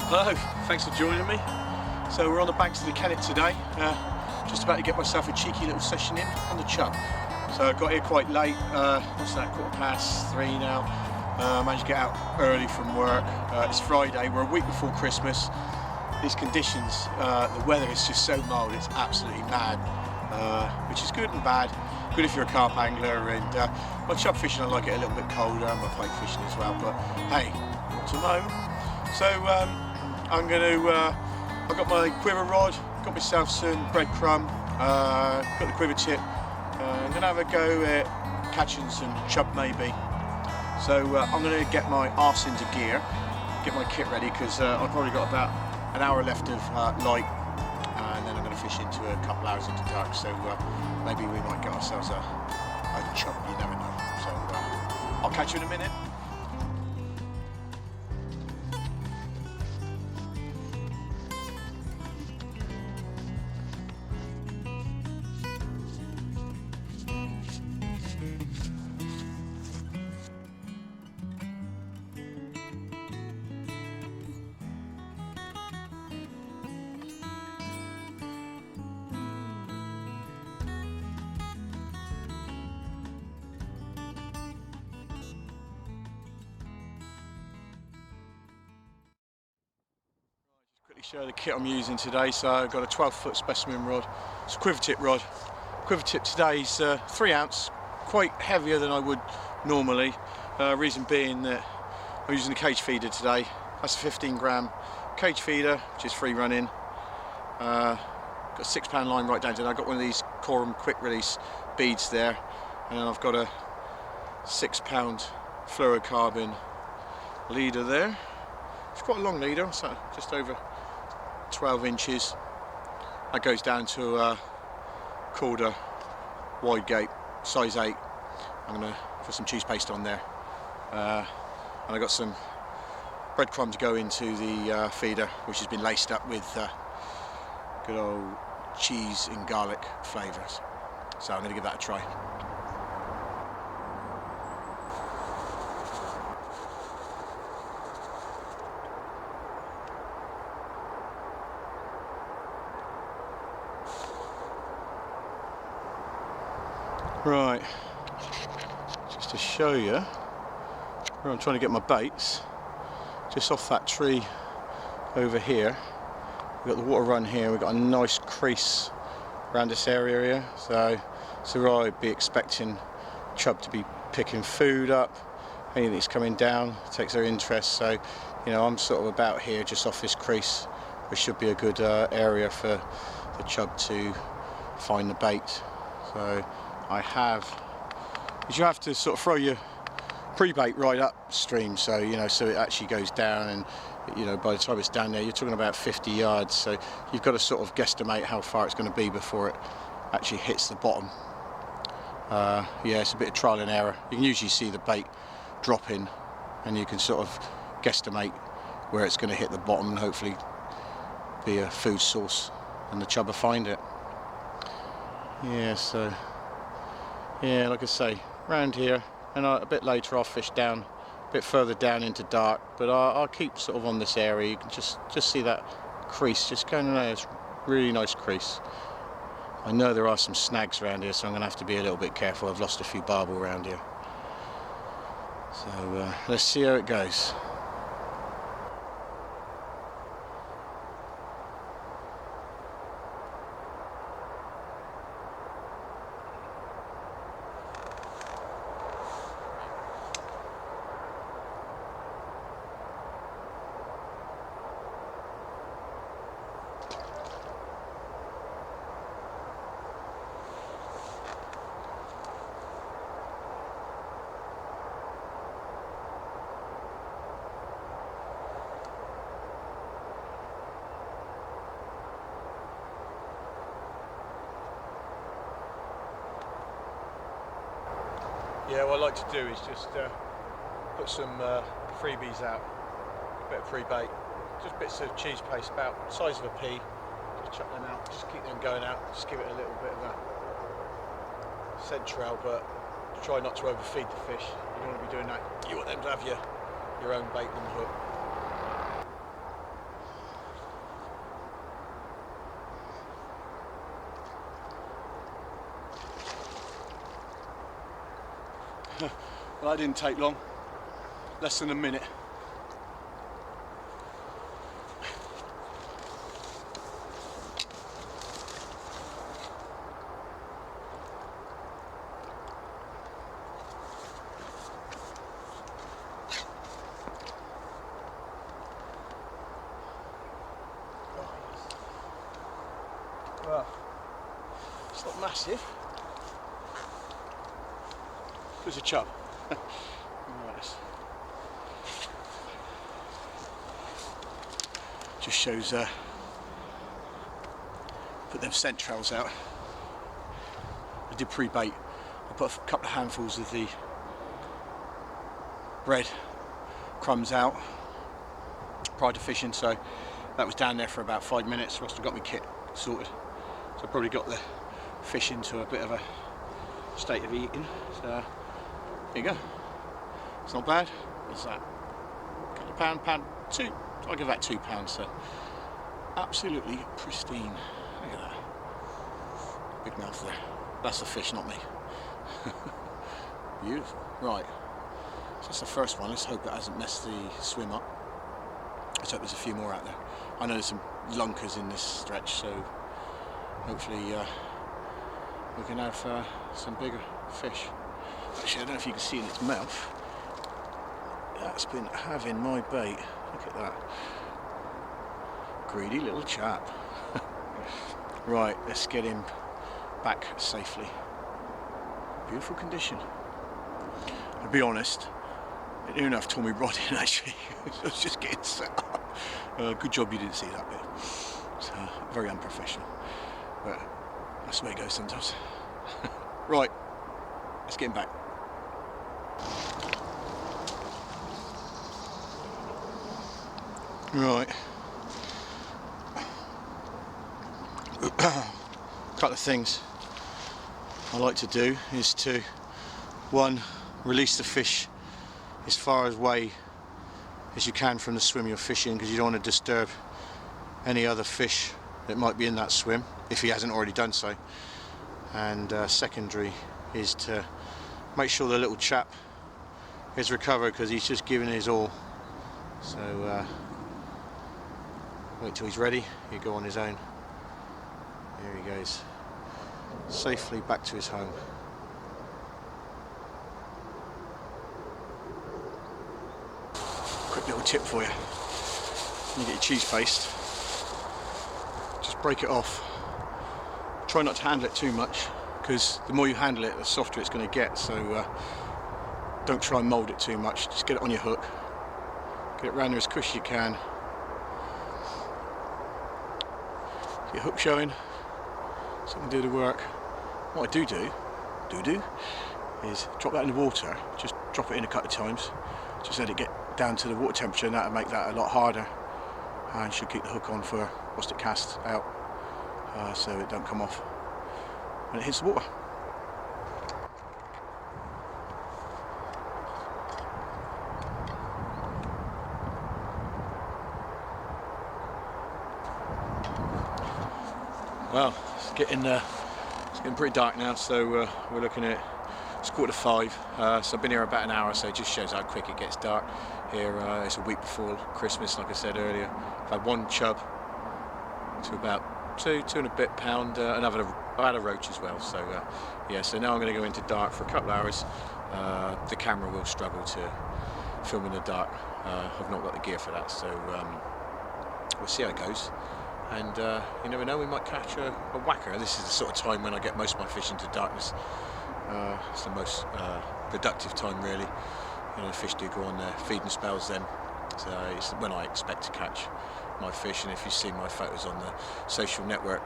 Hello, thanks for joining me. So we're on the banks of the Kennet today, just about to get myself a cheeky little session in on the Chub. So I got here quite late, what's that, 3:15 now. Managed to get out early from work. It's Friday, we're a week before Christmas. These conditions, the weather is just so mild, it's absolutely mad, which is good and bad. Good if you're a carp angler, and my chub fishing I like it a little bit colder, and my pike fishing as well, but hey, not to moan. So I'm going to, I've got my quiver rod, got myself some breadcrumb, got the quiver tip. I'm going to have a go at catching some chub maybe. So I'm going to get my arse into gear, get my kit ready, because I've probably got about an hour left of light, and then I'm going to fish into a couple hours into dark. So maybe we might get ourselves a chub, you never know. So I'll catch you in a minute. Quickly show the kit I'm using today. So I've got a 12-foot specimen rod. It's a quiver tip rod. Quiver tip today's 3 ounce, quite heavier than I would normally. Reason being that I'm using a cage feeder today. That's a 15-gram cage feeder, which is free running. Got a 6-pound line right down to it. I've got one of these Corum quick release beads there, and then I've got a 6-pound fluorocarbon leader there. It's quite a long leader, so just over 12 inches. That goes down to a Calder wide gate, size 8. I'm going to put some cheese paste on there. And I got some breadcrumb to go into the feeder, which has been laced up with good old cheese and garlic flavours. So I'm going to give that a try. Right, just to show you where I'm trying to get my baits, just off that tree over here. We've got the water run here, we've got a nice crease around this area here, so I'd be expecting chub to be picking food up. Anything that's coming down takes their interest, so you know, I'm sort of about here just off this crease, which should be a good area for the chub to find the bait. So I have, because you have to sort of throw your pre-bait right upstream, so you know, so it actually goes down, and you know, by the time it's down there, you're talking about 50 yards. So you've got to sort of guesstimate how far it's going to be before it actually hits the bottom. Yeah, it's a bit of trial and error. You can usually see the bait dropping, and you can sort of guesstimate where it's going to hit the bottom and hopefully be a food source, and the chub will find it. Yeah, so. Yeah, like I say, round here, and a bit later I'll fish down, a bit further down into dark, but I'll keep sort of on this area. You can just see that crease, just going in there. It's really nice crease. I know there are some snags around here, so I'm going to have to be a little bit careful. I've lost a few barbel around here. So let's see how it goes. Yeah, what I like to do is just put some freebies out, a bit of pre-bait, just bits of cheese paste about the size of a pea. Just chuck them out, just keep them going out, just give it a little bit of a scent trail, but try not to overfeed the fish. You don't want to be doing that. You want them to have your own bait on the hook. Well, that didn't take long, less than a minute. Well, it's not massive. There's a chub. Right. Just shows put them scent trails out. I did pre-bait. I put a couple of handfuls of the bread crumbs out prior to fishing, so that was down there for about 5 minutes whilst I got my kit sorted. So I probably got the fish into a bit of a state of eating. So there you go. It's not bad. What's that? Couple of pound, two. I'll give that £2. So absolutely pristine. Look at that. Big mouth there. That's the fish, not me. Beautiful. Right. So that's the first one. Let's hope it hasn't messed the swim up. Let's hope there's a few more out there. I know there's some lunkers in this stretch, so hopefully we can have some bigger fish. Actually, I don't know if you can see in its mouth. That's been having my bait. Look at that. Greedy little chap. Right, let's get him back safely. Beautiful condition. I'll be honest, it near enough tore me rod in actually. I was just getting set up. Good job you didn't see that bit. It's very unprofessional. But that's the way it goes sometimes. Right, let's get him back. Right. A couple of things I like to do is to, one, release the fish as far away as you can from the swim you're fishing, because you don't want to disturb any other fish that might be in that swim if he hasn't already done so. And secondary is to make sure the little chap is recovered, because he's just giving his all. So wait till he's ready, he'll go on his own. There he goes, safely back to his home. Quick little tip for you: when you get your cheese paste, just break it off. Try not to handle it too much, because the more you handle it, the softer it's going to get. So don't try and mould it too much. Just get it on your hook, get it round there as quick as you can. Get your hook showing, so it can do the work. What I do is drop that in the water. Just drop it in a couple of times. Just let it get down to the water temperature, and that'll make that a lot harder, and should keep the hook on for whilst it casts out, so it don't come off when it hits the water. Well, it's getting pretty dark now, so we're looking at, it's 4:45, so I've been here about an hour, so it just shows how quick it gets dark here. It's a week before Christmas, like I said earlier. I've had one chub to about two and a bit pound, and I've had a roach as well. So yeah, so now I'm going to go into dark for a couple of hours. The camera will struggle to film in the dark. I've not got the gear for that, so we'll see how it goes. And you never know, we might catch a whacker. This is the sort of time when I get most of my fish into darkness. It's the most productive time, really. You know, the fish do go on their feeding spells then. So it's when I expect to catch my fish. And if you see my photos on the social network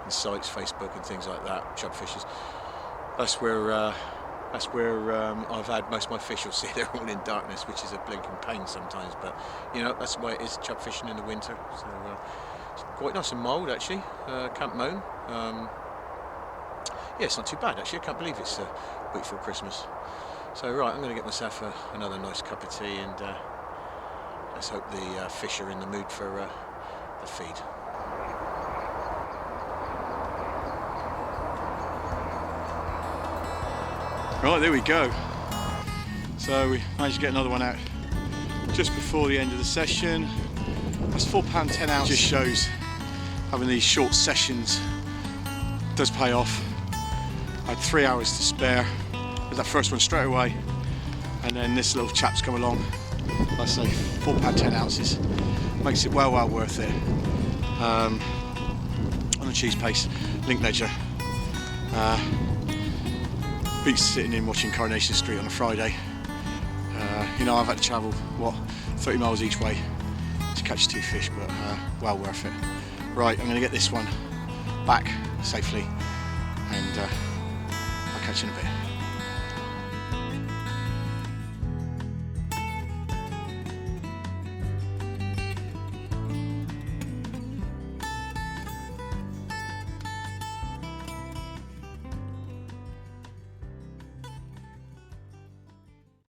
and sites, Facebook and things like that, chub fishes, that's where I've had most of my fish. You'll see they're all in darkness, which is a blinking pain sometimes. But you know, that's the way it is chub fishing in the winter. So it's quite nice and mild actually. Can't moan. Yeah, it's not too bad actually. I can't believe it's a week before Christmas. So right, I'm going to get myself another nice cup of tea, and let's hope the fish are in the mood for the feed. Right, there we go. So we managed to get another one out just before the end of the session. That's £4 10 ounce. Just shows having these short sessions does pay off. I had 3 hours to spare with that first one straight away, and then this little chap's come along. Like I say, £4 10 ounces makes it well worth it. On the cheese paste, link ledger. Beats sitting in watching Coronation Street on a Friday. You know, I've had to travel, what, 30 miles each way to catch 2 fish, but well worth it. Right, I'm going to get this one back safely, and I'll catch you in a bit.